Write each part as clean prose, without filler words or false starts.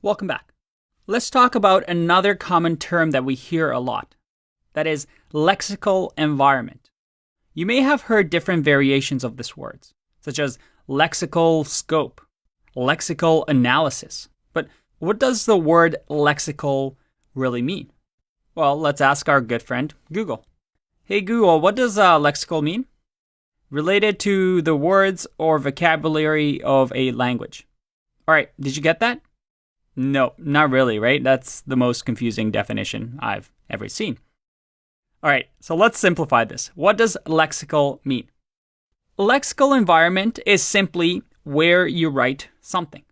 Welcome back. Let's talk about another common term that we hear a lot. That is lexical environment. You may have heard different variations of this word, such as lexical scope, lexical analysis. But what does the word lexical really mean? Well, let's ask our good friend Google. Hey Google, what does lexical mean? Related to the words or vocabulary of a language. All right, did you get that? No, not really, right? That's the most confusing definition I've ever seen. All right, so let's simplify this. What does lexical mean? Lexical environment is simply where you write something.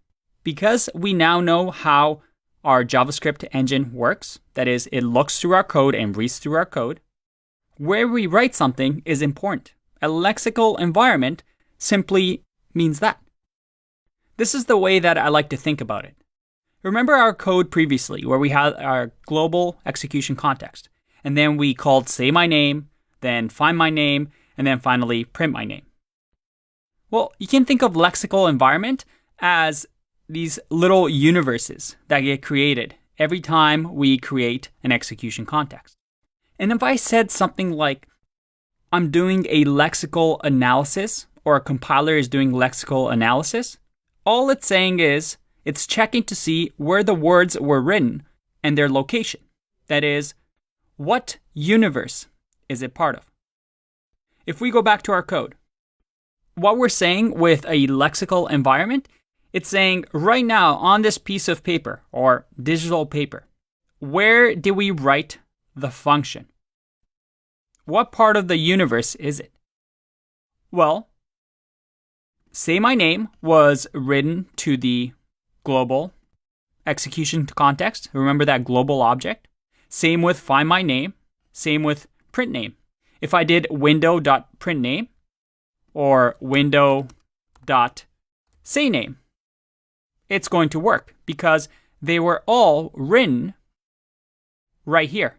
Because we now know how our JavaScript engine works, that is, it looks through our code and reads through our code, where we write something is important. A lexical environment simply means that. This is the way that I like to think about it. Remember our code previously where we had our global execution context, and then we called say my name, then find my name, and then finally print my name. Well, you can think of lexical environment as these little universes that get created every time we create an execution context. And if I said something like, I'm doing a lexical analysis, or a compiler is doing lexical analysis, all it's saying is, it's checking to see where the words were written and their location. That is, what universe is it part of? If we go back to our code, what we're saying with a lexical environment, it's saying right now on this piece of paper or digital paper, where did we write the function? What part of the universe is it? Well, say my name was written to the global execution context. Remember that global object? Same with find my name. Same with print name. If I did window.printName or window.sayName, it's going to work because they were all written right here.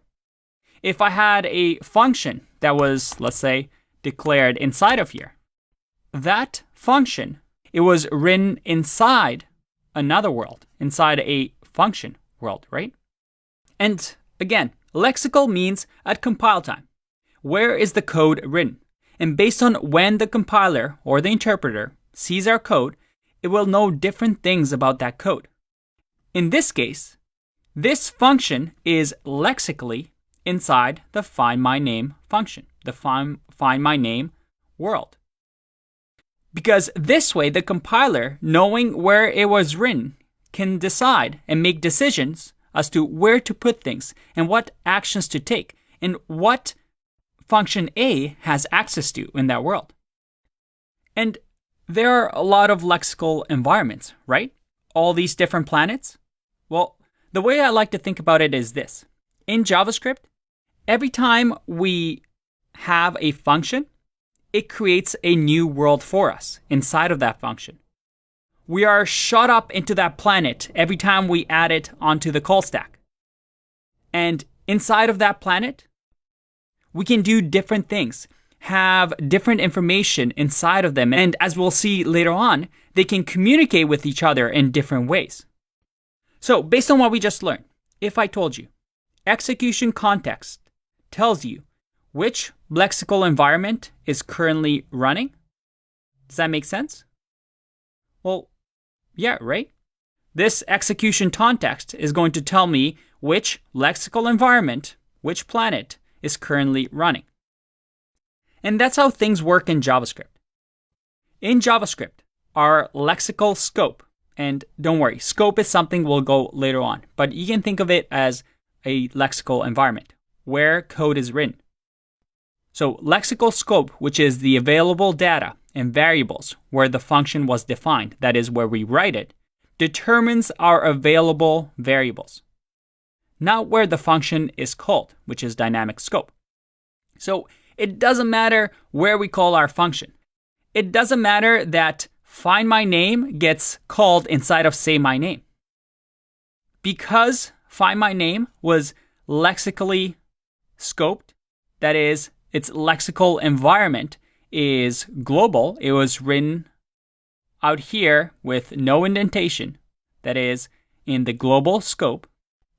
If I had a function that was, let's say, declared inside of here, that function, it was written inside another world, inside a function world, right? And again, lexical means at compile time. Where is the code written? And based on when the compiler or the interpreter sees our code, it will know different things about that code. In this case, this function is lexically inside the find my name function, the find my name world. Because this way, the compiler, knowing where it was written, can decide and make decisions as to where to put things and what actions to take and what function A has access to in that world. And there are a lot of lexical environments, right? All these different planets. Well, the way I like to think about it is this. In JavaScript, every time we have a function, it creates a new world for us inside of that function. We are shot up into that planet every time we add it onto the call stack. And inside of that planet, we can do different things, have different information inside of them. And as we'll see later on, they can communicate with each other in different ways. So based on what we just learned, if I told you, execution context tells you which lexical environment is currently running? Does that make sense? Well, yeah, right? This execution context is going to tell me which lexical environment, which planet, is currently running. And that's how things work in JavaScript. In JavaScript, our lexical scope, and don't worry, scope is something we'll go later on, but you can think of it as a lexical environment, where code is written. So lexical scope, which is the available data and variables where the function was defined, that is where we write it, determines our available variables. Not where the function is called, which is dynamic scope. So it doesn't matter where we call our function. It doesn't matter that find my name gets called inside of say my name. Because find my name was lexically scoped, that is, its lexical environment is global. It was written out here with no indentation. That is, in the global scope,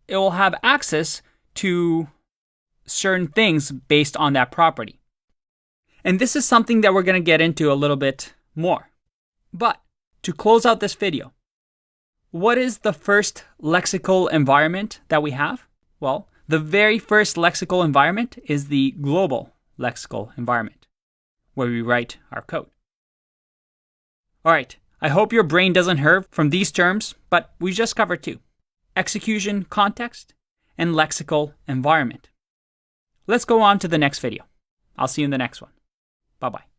it will have access to certain things based on that property. And this is something that we're going to get into a little bit more. But to close out this video, what is the first lexical environment that we have? Well, the very first lexical environment is the global lexical environment, where we write our code. All right, I hope your brain doesn't hurt from these terms, but we just covered two: execution context and lexical environment. Let's go on to the next video. I'll see you in the next one. Bye-bye.